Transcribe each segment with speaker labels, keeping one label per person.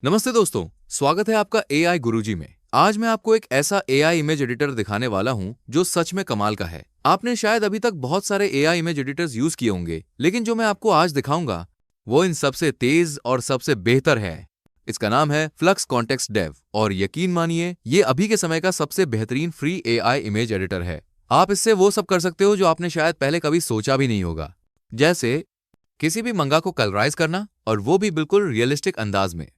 Speaker 1: नमस्ते दोस्तों, स्वागत है आपका एआई गुरुजी में। आज मैं आपको एक ऐसा एआई इमेज एडिटर दिखाने वाला हूं जो सच में कमाल का है। आपने शायद अभी तक बहुत सारे एआई इमेज एडिटर्स यूज किए होंगे, लेकिन जो मैं आपको आज दिखाऊंगा वो इन सबसे तेज और सबसे बेहतर है। इसका नाम है फ्लक्स कॉन्टेक्स्ट डेव और यकीन मानिए ये अभी के समय का सबसे बेहतरीन फ्री एआई इमेज एडिटर है। आप इससे वो सब कर सकते हो जो आपने शायद पहले कभी सोचा भी नहीं होगा, जैसे किसी भी मंगा को कलराइज करना, और वो भी बिल्कुल रियलिस्टिक अंदाज में।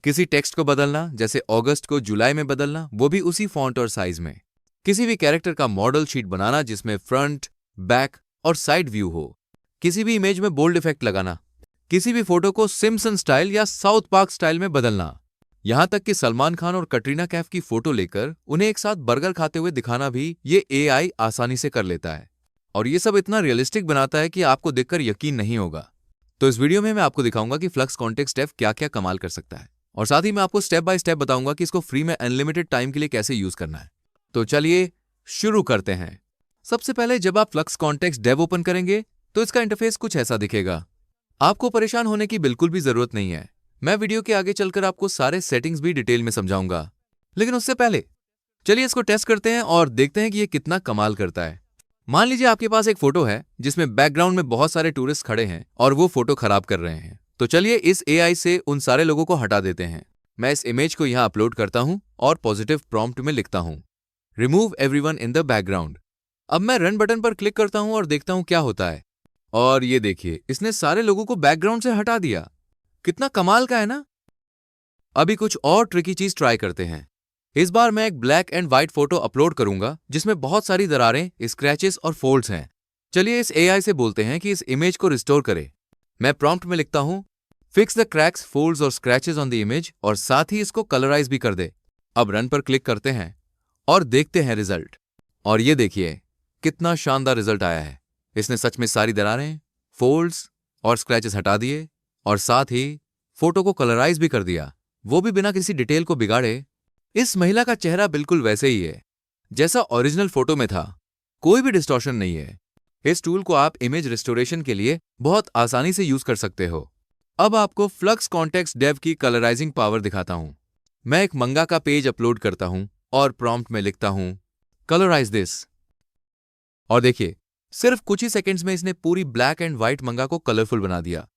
Speaker 1: किसी टेक्स्ट को बदलना, जैसे अगस्त को जुलाई में बदलना, वो भी उसी फॉन्ट और साइज में। किसी भी कैरेक्टर का मॉडल शीट बनाना जिसमें फ्रंट, बैक और साइड व्यू हो। किसी भी इमेज में बोल्ड इफेक्ट लगाना। किसी भी फोटो को सिम्पसन स्टाइल या साउथ पार्क स्टाइल में बदलना। यहां तक कि सलमान खान और कटरीना कैफ की फोटो लेकर उन्हें एक साथ बर्गर खाते हुए दिखाना भी ये एआई आसानी से कर लेता है। और ये सब इतना रियलिस्टिक बनाता है कि आपको देखकर यकीन नहीं होगा। तो इस वीडियो में मैं आपको दिखाऊंगा कि फ्लक्स कॉन्टेक्स्ट डेव क्या क्या कमाल कर सकता है, और साथ ही मैं आपको स्टेप बाय स्टेप बताऊंगा कि इसको फ्री में अनलिमिटेड टाइम के लिए कैसे यूज करना है। तो चलिए शुरू करते हैं। सबसे पहले जब आप फ्लक्स कॉन्टेक्स्ट डेव ओपन करेंगे तो इसका इंटरफेस कुछ ऐसा दिखेगा। आपको परेशान होने की बिल्कुल भी जरूरत नहीं है। मैं वीडियो के आगे चलकर आपको सारे सेटिंग्स भी डिटेल में समझाऊंगा, लेकिन उससे पहले चलिए इसको टेस्ट करते हैं और देखते हैं कि ये कितना कमाल करता है। मान लीजिए आपके पास एक फोटो है जिसमें बैकग्राउंड में बहुत सारे टूरिस्ट खड़े हैं और वो फोटो खराब कर रहे हैं। तो चलिए इस एआई से उन सारे लोगों को हटा देते हैं। मैं इस इमेज को यहां अपलोड करता हूं और पॉजिटिव प्रॉम्प्ट में लिखता हूं, remove everyone in the background. अब मैं रन बटन पर क्लिक करता हूं और देखता हूं क्या होता है। और ये देखिए, इसने सारे लोगों को बैकग्राउंड से हटा दिया। कितना कमाल का है ना। अभी कुछ और ट्रिकी चीज ट्राई करते हैं। इस बार मैं एक black and white photo upload करूंगा जिसमें बहुत सारी दरारें, स्क्रैचेस और फोल्ड्स हैं। चलिए इस एआई से बोलते हैं कि इस इमेज को रिस्टोर करे। मैं प्रॉम्प्ट में लिखता हूं, फिक्स द क्रैक्स, फोल्ड्स और स्क्रैचेस ऑन द इमेज, और साथ ही इसको कलराइज भी कर दे। अब रन पर क्लिक करते हैं और देखते हैं रिजल्ट। और ये देखिए कितना शानदार रिजल्ट आया है। इसने सच में सारी दरारें, फोल्ड्स और स्क्रैचेस हटा दिए और साथ ही फोटो को कलराइज भी कर दिया, वो भी बिना किसी डिटेल को बिगाड़े। इस महिला का चेहरा बिल्कुल वैसे ही है जैसा ओरिजिनल फोटो में था, कोई भी डिस्टॉर्शन नहीं है। इस टूल को आप इमेज रिस्टोरेशन के लिए बहुत आसानी से यूज कर सकते हो। अब आपको फ्लक्स कॉन्टेक्स्ट डेव की कलराइजिंग पावर दिखाता हूं। मैं एक मंगा का पेज अपलोड करता हूं और प्रॉम्प्ट में लिखता हूं, कलराइज दिस। और देखिए, सिर्फ कुछ ही सेकंड्स में इसने पूरी ब्लैक एंड व्हाइट मंगा को कलरफुल बना दिया।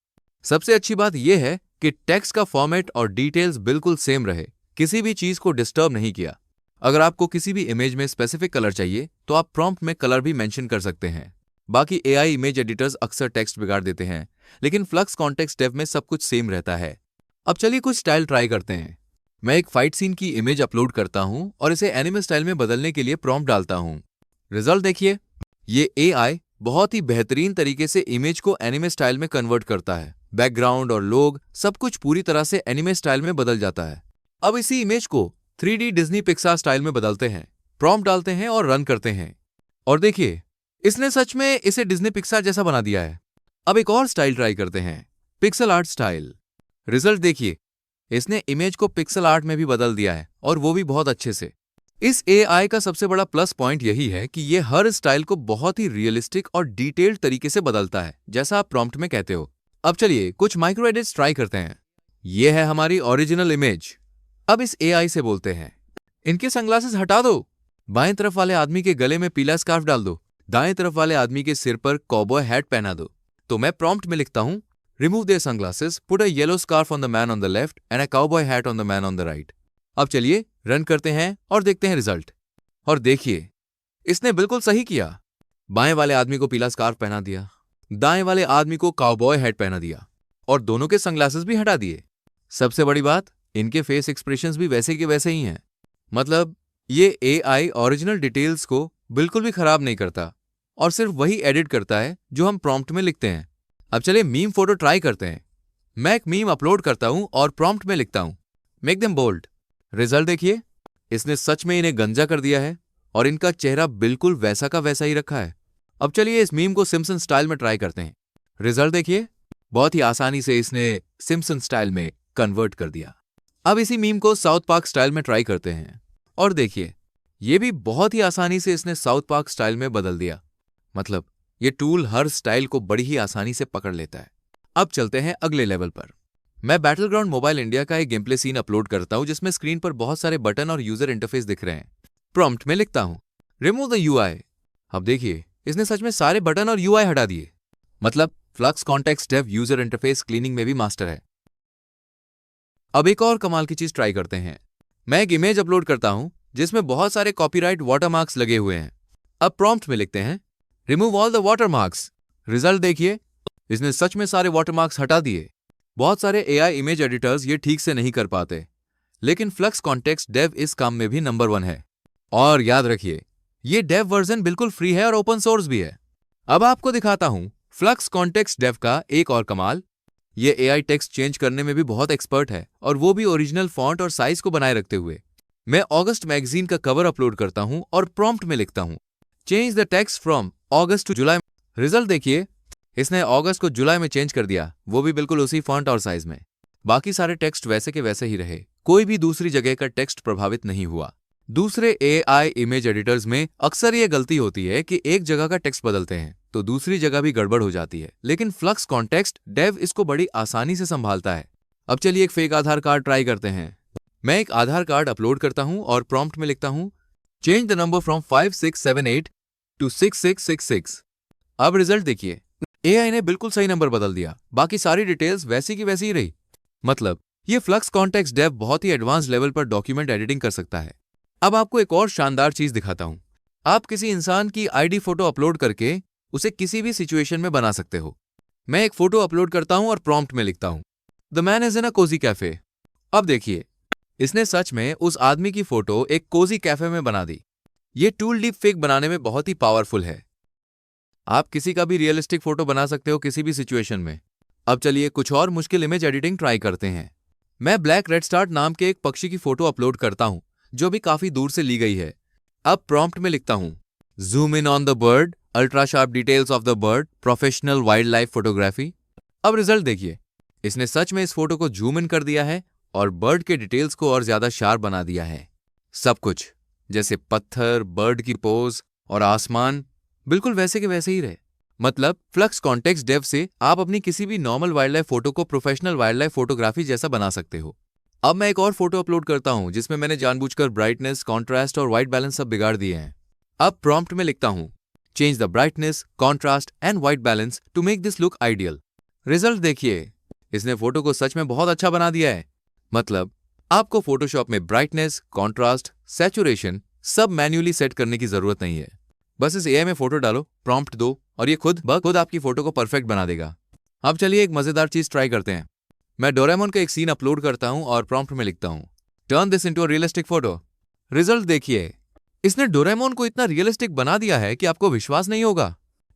Speaker 1: सबसे अच्छी बात यह है कि टेक्स्ट का फॉर्मेट और डिटेल्स बिल्कुल सेम रहे, किसी भी चीज को डिस्टर्ब नहीं किया। अगर आपको किसी भी इमेज में स्पेसिफिक कलर चाहिए तो आप प्रॉम्प्ट में कलर भी मेंशन कर सकते हैं। बाकी एआई इमेज एडिटर्स अक्सर टेक्स्ट बिगाड़ देते हैं, लेकिन फ्लक्स कॉन्टेक्स्ट डेव में सब कुछ सेम रहता है। अब चलिए कुछ स्टाइल ट्राई करते हैं। मैं एक फाइट सीन की इमेज अपलोड करता हूं और इसे एनिमे स्टाइल में बदलने के लिए प्रॉम्प्ट डालता हूं। रिजल्ट देखिए, ये एआई बहुत ही बेहतरीन तरीके से इमेज को एनिमे स्टाइल में कन्वर्ट करता है। बैकग्राउंड और लोग सब कुछ पूरी तरह से एनिमे स्टाइल में बदल जाता है। अब इसी इमेज को 3D डिज्नी पिक्सार स्टाइल में बदलते हैं, प्रॉम्प्ट डालते हैं और रन करते हैं। और देखिए, इसने सच में इसे डिज्नी पिक्सार जैसा बना दिया है। अब एक और स्टाइल ट्राई करते हैं, पिक्सल आर्ट स्टाइल। रिजल्ट देखिए, इसने इमेज को पिक्सल आर्ट में भी बदल दिया है, और वो भी बहुत अच्छे से। इस एआई का सबसे बड़ा प्लस पॉइंट यही है कि ये हर स्टाइल को बहुत ही रियलिस्टिक और डिटेल्ड तरीके से बदलता है, जैसा आप प्रॉम्प्ट में कहते हो। अब चलिए कुछ माइक्रो एडिट्स ट्राई करते हैं। ये है हमारी ओरिजिनल इमेज। अब इस एआई से बोलते हैं, इनके सनग्लासेस हटा दो। बाएं तरफ वाले आदमी के गले में पीला स्कार्फ डाल दो। दाएं तरफ वाले आदमी के सिर पर कॉबॉय हैट पहना दो। तो मैं प्रॉम्प्ट में लिखता हूं, remove their sunglasses, put a yellow scarf on the man on the left and a cowboy hat on the man on the right. अब चलिए रन करते हैं और देखते हैं रिजल्ट। और देखिए, इसने बिल्कुल सही किया। बाएं वाले आदमी को पीला स्कार्फ पहना दिया, दाएं वाले आदमी को काउबॉय हैट पहना दिया, और दोनों के सनग्लासेस भी हटा दिए। सबसे बड़ी बात, इनके फेस एक्सप्रेशंस भी वैसे के वैसे ही हैं। मतलब ये एआई ओरिजिनल डिटेल्स को बिल्कुल भी खराब नहीं करता और सिर्फ वही एडिट करता है जो हम प्रॉम्प्ट में लिखते हैं। अब चलिए मीम फोटो ट्राई करते हैं। मैं एक मीम अपलोड करता हूं और प्रॉम्प्ट में लिखता हूं, मेक देम बोल्ड। रिजल्ट देखिए, इसने सच में इन्हें गंजा कर दिया है और इनका चेहरा बिल्कुल वैसा का वैसा ही रखा है। अब चलिए इस मीम को सिम्पसन स्टाइल में ट्राई करते हैं। रिजल्ट देखिए, बहुत ही आसानी से इसने सिम्पसन स्टाइल में कन्वर्ट कर दिया। अब इसी मीम को साउथ पार्क स्टाइल में ट्राई करते हैं और देखिए, ये भी बहुत ही आसानी से इसने साउथ पार्क स्टाइल में बदल दिया। मतलब ये टूल हर स्टाइल को बड़ी ही आसानी से पकड़ लेता है। अब चलते हैं अगले लेवल पर। मैं बैटलग्राउंड मोबाइल इंडिया का एक गेम प्ले सीन अपलोड करता हूं जिसमें स्क्रीन पर बहुत सारे बटन और यूजर इंटरफेस दिख रहे हैं। प्रॉम्प्ट में लिखता हूं रिमूव द यूआई। अब देखिए, इसने सच में सारे बटन और यूआई हटा दिए। मतलब flux context dev user interface cleaning में भी मास्टर है। अब एक और कमाल की चीज ट्राई करते हैं। मैं एक इमेज अपलोड करता हूं जिसमें बहुत सारे कॉपीराइट वाटरमार्क्स लगे हुए हैं। अब प्रॉम्प्ट में लिखते हैं remove all the watermarks. Result देखिए, इसने सच में सारे वाटरमार्क्स हटा दिए। बहुत सारे एआई इमेज एडिटर्स ये ठीक से नहीं कर पाते, लेकिन फ्लक्स कॉन्टेक्स्ट डेव इस काम में भी नंबर 1 है। और याद रखिए, ये डेव वर्जन बिल्कुल फ्री है और ओपन सोर्स भी है। अब आपको दिखाता हूं फ्लक्स कॉन्टेक्स्ट डेव का एक और कमाल। ये एआई टेक्स्ट चेंज करने में भी बहुत एक्सपर्ट है, और वो भी ओरिजिनल फॉन्ट और साइज को बनाए रखते हुए। मैं अगस्त मैगजीन का कवर अपलोड करता हूं और प्रॉम्प्ट में लिखता हूं change the text from August to July. Result देखिए, इसने अगस्त को जुलाई में चेंज कर दिया, वो भी बिल्कुल उसी फॉन्ट और साइज में। बाकी सारे टेक्स्ट वैसे के वैसे ही रहे, कोई भी दूसरी जगह का टेक्स्ट प्रभावित नहीं हुआ। दूसरे एआई इमेज एडिटर्स में अक्सर ये गलती होती है कि एक जगह का टेक्स्ट बदलते हैं तो दूसरी जगह भी गड़बड़ हो जाती है, लेकिन फ्लक्स कॉन्टेक्स्ट डेव इसको बड़ी आसानी से संभालता है। अब चलिए एक फेक आधार कार्ड ट्राई करते हैं। मैं एक आधार कार्ड अपलोड करता हूं और प्रॉम्प्ट में लिखता हूं change the number from 5678 to 6666। अब रिजल्ट देखिए, एआई ने बिल्कुल सही नंबर बदल दिया, बाकी सारी डिटेल्स वैसी की वैसी ही रही। मतलब ये फ्लक्स कॉन्टेक्स्ट डेव बहुत ही एडवांस लेवल पर डॉक्यूमेंट एडिटिंग कर सकता है। अब आपको एक और शानदार चीज दिखाता हूं। आप किसी इंसान की आईडी फोटो अपलोड करके उसे किसी भी सिचुएशन में बना सकते हो। मैं एक फोटो अपलोड करता हूं और प्रॉम्प्ट में लिखता हूं the man is in a cosy cafe. अब देखिए, इसने सच में उस आदमी की फोटो एक कोजी कैफे में बना दी। ये टूल डीप फेक बनाने में बहुत ही पावरफुल है। आप किसी का भी रियलिस्टिक फोटो बना सकते हो किसी भी सिचुएशन में। अब चलिए कुछ और मुश्किल इमेज एडिटिंग ट्राई करते हैं। मैं ब्लैक रेड स्टार्ट नाम के एक पक्षी की फोटो अपलोड करता हूं जो भी काफी दूर से ली गई है। अब प्रॉम्प्ट में लिखता हूं zoom in on the bird, ultra sharp details of the bird, professional wild life photography. अब रिजल्ट देखिए, इसने सच में इस फोटो को जूम इन कर दिया है और बर्ड के डिटेल्स को और ज्यादा शार्प बना दिया है। सब कुछ जैसे पत्थर, बर्ड की पोज और आसमान बिल्कुल वैसे के वैसे ही रहे। मतलब फ्लक्स कॉन्टेक्स्ट डेव से आप अपनी किसी भी नॉर्मल वाइल्ड लाइफ फोटो को प्रोफेशनल वाइल्ड लाइफ फोटोग्राफी जैसा बना सकते हो। अब मैं एक और फोटो अपलोड करता हूं जिसमें मैंने जानबूझकर ब्राइटनेस, कॉन्ट्रास्ट और व्हाइट बैलेंस सब बिगाड़ दिए हैं। अब प्रॉम्प्ट में लिखता हूं change the brightness, contrast and white balance to make this look ideal. Result देखिए, इसने फोटो को सच में बहुत अच्छा बना दिया है। मतलब आपको फोटोशॉप में ब्राइटनेस, कॉन्ट्रास्ट, सैचुरेशन सब मैन्युअली सेट करने की जरूरत नहीं है। बस इस एआई में फोटो डालो, प्रॉम्प्ट दो और ये खुद आपकी फोटो को परफेक्ट बना देगा। अब चलिए एक मजेदार चीज ट्राई करते हैं। मैं डोरेमोन का एक सीन अपलोड करता हूं और प्रॉम्प्ट में लिखता हूं turn this into a realistic photo. Result देखिए, इसने डोरेमोन को इतना रियलिस्टिक बना दिया है कि आपको विश्वास नहीं होगा।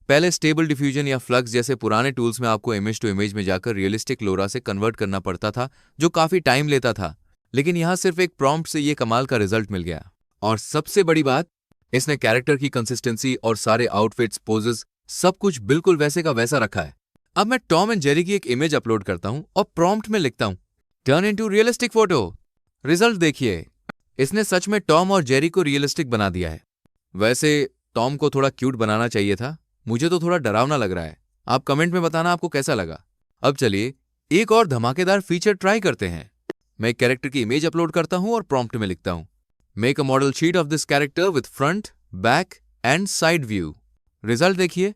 Speaker 1: पहले स्टेबल डिफ्यूजन या फ्लक्स जैसे पुराने टूल्स में आपको इमेज टू इमेज में जाकर रियलिस्टिक लोरा से कन्वर्ट करना पड़ता था, जो काफी टाइम लेता था। लेकिन यहां सिर्फ एक प्रॉम्प्ट से ये कमाल का रिजल्ट मिल गया। और सबसे बड़ी बात, इसने कैरेक्टर की कंसिस्टेंसी और सारे आउटफिट्स, पोजेस सब कुछ बिल्कुल वैसे का वैसा रखा है। अब मैं टॉम एंड जेरी की एक इमेज अपलोड करता हूं और प्रॉम्प्ट में लिखता हूं turn into realistic photo. Result देखिए, इसने सच में टॉम और जेरी को रियलिस्टिक बना दिया है। वैसे टॉम को थोड़ा क्यूट बनाना चाहिए था, मुझे तो थोड़ा डरावना लग रहा है। आप कमेंट में बताना आपको कैसा लगा। अब चलिए एक और धमाकेदार फीचर ट्राई करते हैं। मैं एक कैरेक्टर की इमेज अपलोड करता हूं और प्रॉम्प्ट में लिखता हूं make a model sheet of this character with front, back and side view. Result देखिए,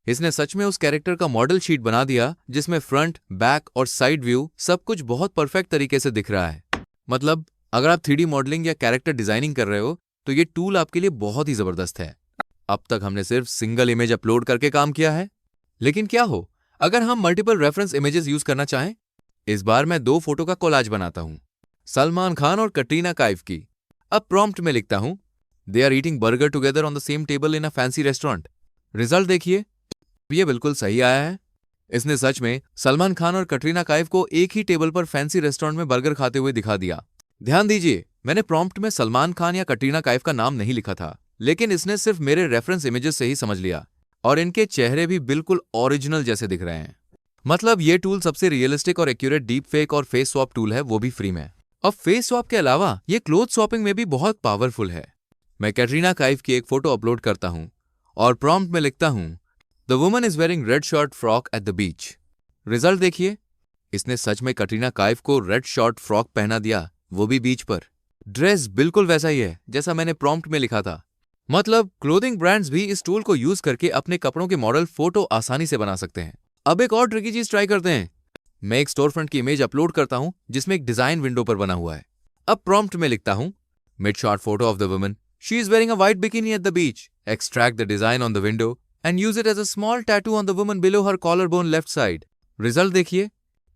Speaker 1: इसने सच में उस कैरेक्टर का मॉडल शीट बना दिया जिसमें फ्रंट, बैक और साइड व्यू सब कुछ बहुत परफेक्ट तरीके से दिख रहा है। मतलब अगर आप 3D मॉडलिंग या कैरेक्टर डिजाइनिंग कर रहे हो तो ये टूल आपके लिए बहुत ही जबरदस्त है। अब तक हमने सिर्फ सिंगल इमेज अपलोड करके काम किया है, लेकिन क्या हो अगर हम मल्टीपल रेफरेंस इमेजेस यूज करना चाहें। इस बार मैं 2 फोटो का कोलाज बनाता हूं, सलमान खान और कटरीना कैफ की। अब प्रॉम्प्ट में लिखता हूं they are eating burger together on the same table in a fancy restaurant. Result देखिए, ये बिल्कुल सही आया है। इसने सच में सलमान खान और कटरीना कैफ को एक ही टेबल पर फैंसी रेस्टोरेंट में बर्गर खाते हुए दिखा दिया। ध्यान दीजिए, मैंने प्रॉम्प्ट में सलमान खान या कटरीना कैफ का नाम नहीं लिखा था, लेकिन इसने सिर्फ मेरे रेफरेंस इमेजेस से ही समझ लिया और इनके चेहरे भी बिल्कुल ओरिजिनल जैसे दिख रहे हैं। मतलब ये टूल सबसे रियलिस्टिक और एक्यूरेट डीप फेक और फेस स्वैप टूल है, वो भी फ्री में। अब फेस स्वैप के अलावा ये क्लोथ स्वैपिंग में भी बहुत पावरफुल है। मैं कैटरीना कैफ की एक फोटो अपलोड करता हूं और प्रॉम्प्ट में लिखता हूं the woman is wearing red shirt frock eight the beach. Result देखिए, इसने सच में कटरीना काइफ को रेड शॉर्ट फ्रॉक पहना दिया, वो भी बीच पर। ड्रेस बिल्कुल वैसा ही है जैसा मैंने प्रॉम्प्ट में लिखा था। मतलब क्लोथिंग ब्रांड्स भी इस टूल को यूज करके अपने कपड़ों के मॉडल फोटो आसानी से बना सकते हैं। अब एक और ट्रिकी चीज ट्राई करते हैं। मैं एक स्टोर फ्रंट की इमेज अपलोड करता हूं जिसमें एक डिजाइन विंडो पर बना हुआ है। अब प्रॉम्प्ट में लिखता हूं mid shot photo of the woman, she is wearing a white bikini at the beach, extract the design on the window and use it as a small tattoo on the woman below her collar bone left side. Result देखिए,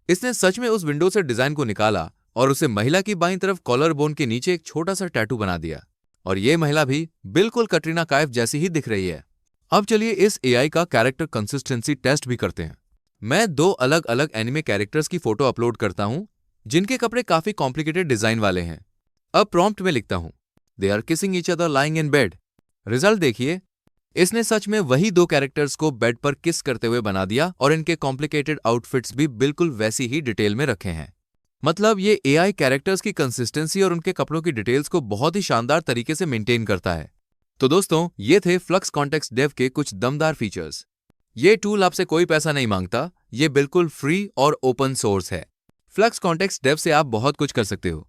Speaker 1: इसने सच में उस window से design को निकाला और उसे महिला की बाईं तरफ कॉलर बोन के नीचे एक छोटा सा टैटू बना दिया, और ये महिला भी बिल्कुल कटरीना काइफ जैसी ही दिख रही है। अब चलिए इस एआई का कैरेक्टर कंसिस्टेंसी टेस्ट भी करते हैं। मैं 2 अलग अलग एनिमे कैरेक्टर्स की फोटो अपलोड करता हूं जिनके कपड़े काफी कॉम्प्लिकेटेड डिजाइन वाले हैं। अब प्रॉम्प्ट में लिखता हूं they are kissing each other lying in bed. Result देखिए, इसने सच में वही 2 कैरेक्टर्स को बेड पर किस करते हुए बना दिया और इनके कॉम्प्लिकेटेड आउटफिट्स भी बिल्कुल वैसी ही डिटेल में रखे हैं। मतलब ये एआई कैरेक्टर्स की कंसिस्टेंसी और उनके कपड़ों की डिटेल्स को बहुत ही शानदार तरीके से मेंटेन करता है। तो दोस्तों, ये थे फ्लक्स कॉन्टेक्स्ट डेव के कुछ दमदार फीचर्स। ये टूल आपसे कोई पैसा नहीं मांगता, ये बिल्कुल फ्री और ओपन सोर्स है। फ्लक्स कॉन्टेक्स्ट डेव से आप बहुत कुछ कर सकते हो।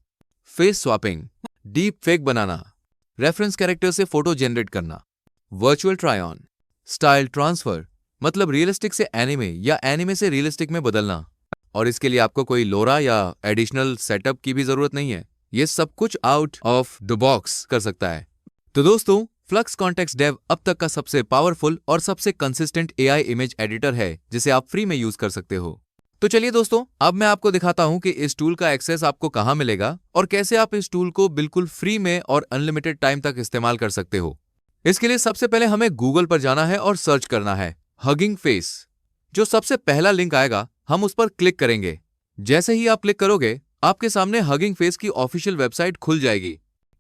Speaker 1: फेस स्वैपिंग, डीप फेक बनाना, रेफरेंस कैरेक्टर से फोटो जनरेट करना, virtual try on, style transfer मतलब रियलिस्टिक से एनिमे या एनिमे से रियलिस्टिक में बदलना, और इसके लिए आपको कोई लोरा या एडिशनल सेटअप की भी जरूरत नहीं है। ये सब कुछ आउट ऑफ द बॉक्स कर सकता है। तो दोस्तों, फ्लक्स कॉन्टेक्स्ट डेव अब तक का सबसे पावरफुल और सबसे कंसिस्टेंट एआई इमेज एडिटर है जिसे आप फ्री में यूज कर सकते हो। तो चलिए दोस्तों, अब मैं आपको दिखाता हूं कि इस टूल का एक्सेस आपको कहां मिलेगा और कैसे आप इस टूल को बिल्कुल फ्री में और अनलिमिटेड टाइम तक इस्तेमाल कर सकते हो। इसके लिए सबसे पहले हमें गूगल पर जाना है और सर्च करना है हगिंग फेस। जो सबसे पहला लिंक आएगा हम उस पर क्लिक करेंगे। जैसे ही आप क्लिक करोगे आपके सामने हगिंग फेस की ऑफिशियल वेबसाइट खुल जाएगी।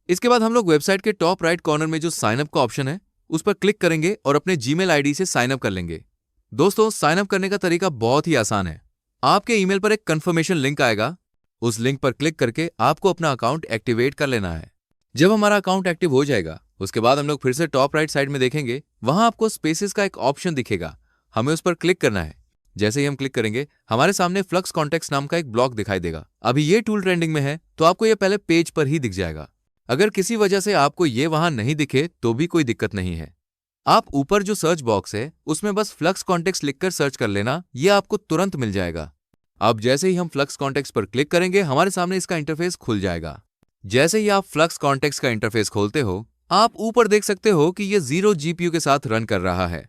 Speaker 1: इसके बाद हम लोग वेबसाइट के टॉप राइट कॉर्नर में जो साइन अप का ऑप्शन है उस पर क्लिक करेंगे और अपने जीमेल आईडी से साइन अप कर लेंगे। दोस्तों, साइन अप करने का तरीका बहुत ही आसान है। आपके ईमेल पर एक कंफर्मेशन लिंक आएगा, उस लिंक पर क्लिक करके आपको अपना अकाउंट एक्टिवेट कर लेना है। जब हमारा अकाउंट एक्टिव हो जाएगा उसके बाद हम लोग फिर से टॉप राइट साइड में देखेंगे, वहां आपको स्पेसेस का एक ऑप्शन दिखेगा, हमें उस पर क्लिक करना है। जैसे ही हम क्लिक करेंगे हमारे सामने फ्लक्स कॉन्टेक्स्ट नाम का एक ब्लॉक दिखाई देगा। अभी ये टूल ट्रेंडिंग में है तो आपको ये पहले पेज पर ही दिख जाएगा। अगर किसी वजह से आपको ये वहां नहीं दिखे तो भी कोई दिक्कत नहीं है। आप ऊपर जो सर्च बॉक्स है उसमें बस फ्लक्स कॉन्टेक्स्ट लिखकर सर्च कर लेना, ये आपको तुरंत मिल जाएगा। अब जैसे ही हम फ्लक्स कॉन्टेक्स्ट पर क्लिक करेंगे हमारे सामने इसका इंटरफेस खुल जाएगा। जैसे ही आप फ्लक्स कॉन्टेक्स्ट का इंटरफेस खोलते हो आप ऊपर देख सकते हो कि ये 0 जीपीयू के साथ रन कर रहा है।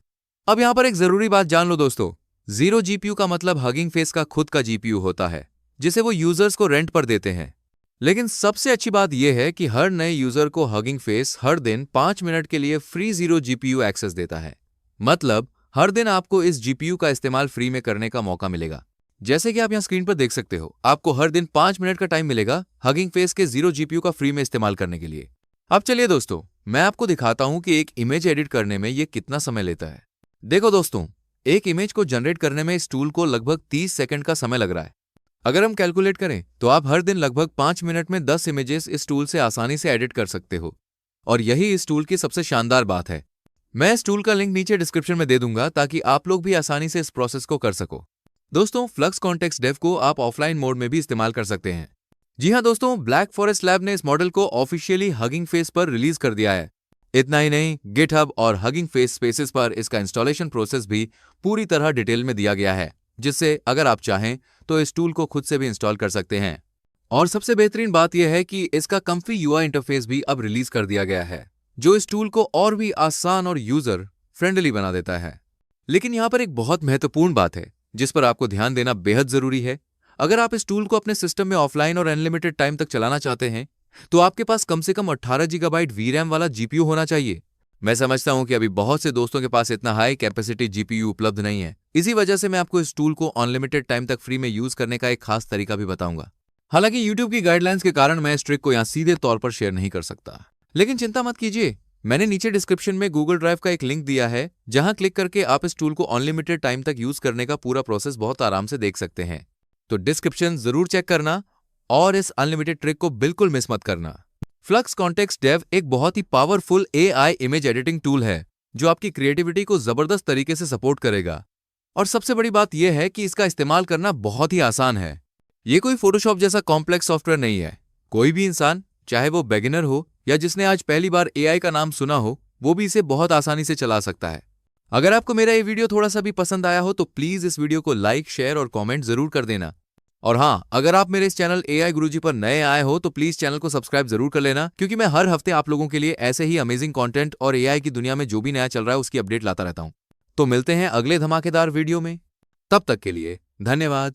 Speaker 1: अब यहां पर एक जरूरी बात जान लो दोस्तों, 0 जीपीयू का मतलब हगिंग फेस का खुद का जीपीयू होता है जिसे वो यूजर्स को रेंट पर देते हैं। लेकिन सबसे अच्छी बात यह है कि हर नए यूजर को हगिंग फेस हर दिन 5 मिनट के लिए फ्री 0 जीपीयू एक्सेस देता है। मतलब हर दिन आपको इस जीपीयू का इस्तेमाल फ्री में करने का मौका मिलेगा। जैसे कि आप यहां स्क्रीन पर देख सकते हो, आपको हर दिन 5 मिनट का टाइम मिलेगा हगिंग फेस के 0 जीपीयू का फ्री में इस्तेमाल करने के लिए। अब चलिए दोस्तों, मैं आपको दिखाता हूं कि एक इमेज एडिट करने में ये कितना समय लेता है। देखो दोस्तों, एक इमेज को जनरेट करने में इस टूल को लगभग 30 सेकंड का समय लग रहा है। अगर हम कैलकुलेट करें तो आप हर दिन लगभग 5 मिनट में 10 इमेजेस इस टूल से आसानी से एडिट कर सकते हो, और यही इस टूल की सबसे शानदार बात है। मैं इस टूल का लिंक नीचे डिस्क्रिप्शन में दे दूंगा ताकि आप लोग भी आसानी से इस प्रोसेस को कर सको। दोस्तों, फ्लक्स कॉन्टेक्स्ट डेव को आप ऑफलाइन मोड में भी इस्तेमाल कर सकते हैं। जी हाँ दोस्तों, ब्लैक फॉरेस्ट लैब ने इस मॉडल को ऑफिशियली हगिंग फेस पर रिलीज कर दिया है। इतना ही नहीं, गिटहब और हगिंग फेस स्पेसेस पर इसका इंस्टॉलेशन प्रोसेस भी पूरी तरह डिटेल में दिया गया है, जिससे अगर आप चाहें तो इस टूल को खुद से भी इंस्टॉल कर सकते हैं। और सबसे बेहतरीन बात यह है कि इसका कंफी यूआई इंटरफेस भी अब रिलीज कर दिया गया है, जो इस टूल को और भी आसान और यूजर फ्रेंडली बना देता है। लेकिन यहाँ पर एक बहुत महत्वपूर्ण बात है जिस पर आपको ध्यान देना बेहद जरूरी है। अगर आप इस टूल को अपने सिस्टम में ऑफलाइन और अनलिमिटेड टाइम तक चलाना चाहते हैं तो आपके पास कम से कम 18 गीगाबाइट वीरैम वाला जीपीयू होना चाहिए। मैं समझता हूं कि अभी बहुत से दोस्तों के पास इतना हाई कैपेसिटी जीपीयू उपलब्ध नहीं है। इसी वजह से मैं आपको इस टूल को अनलिमिटेड टाइम तक फ्री में यूज करने का एक खास तरीका भी बताऊंगा। हालांकि यूट्यूब की गाइडलाइंस के कारण मैं इस ट्रिक को यहां सीधे तौर पर शेयर नहीं कर सकता, लेकिन चिंता मत कीजिए, मैंने नीचे डिस्क्रिप्शन में गूगल ड्राइव का एक लिंक दिया है जहां क्लिक करके आप इस टूल को अनलिमिटेड टाइम तक यूज करने का पूरा प्रोसेस बहुत आराम से देख सकते हैं। तो डिस्क्रिप्शन जरूर चेक करना और इस अनलिमिटेड ट्रिक को बिल्कुल मिस मत करना। फ्लक्स कॉन्टेक्स्ट डेव एक बहुत ही powerful AI image editing tool है जो आपकी क्रिएटिविटी को जबरदस्त तरीके से सपोर्ट करेगा। और सबसे बड़ी बात यह है कि इसका इस्तेमाल करना बहुत ही आसान है। ये कोई फोटोशॉप जैसा कॉम्प्लेक्स सॉफ्टवेयर नहीं है। कोई भी इंसान, चाहे वो बिगिनर हो या जिसने आज पहली बार एआई का नाम सुना हो, वो भी इसे बहुत आसानी से चला सकता है। अगर आपको मेरा ये वीडियो थोड़ा सा भी पसंद आया हो तो प्लीज इस वीडियो को लाइक, शेयर और कमेंट जरूर कर देना। और हाँ, अगर आप मेरे इस चैनल एआई गुरुजी पर नए आए हो तो प्लीज चैनल को सब्सक्राइब जरूर कर लेना, क्योंकि मैं हर हफ्ते आप लोगों के लिए ऐसे ही अमेजिंग कंटेंट और एआई की दुनिया में जो भी नया चल रहा है उसकी अपडेट लाता रहता हूं। तो मिलते हैं अगले धमाकेदार वीडियो में। तब तक के लिए धन्यवाद।